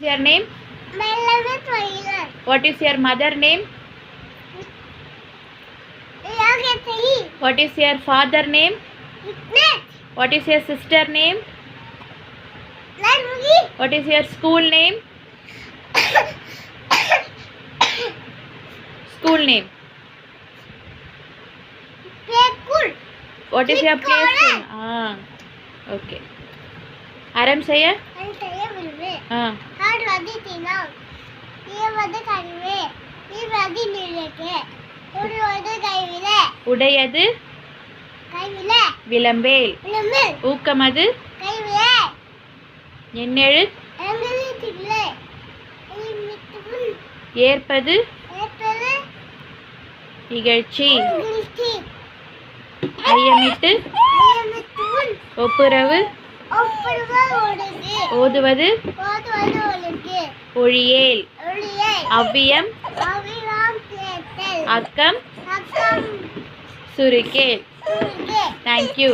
What is your name? My name is Maila. What is your mother name? What is your father name? What is your sister name? What is your school name? School name. What is your play school? Okay. Aram saya? உடையது விளம்பேல் ஊக்கமது எண்ணெழு ஏற்பது இகழ்ச்சி ஐயமிட்டு ஒப்புரவு ஓதுவது ஒழியேல் அவ்வியம் அக்கம் சுருக்கேல். Thank you.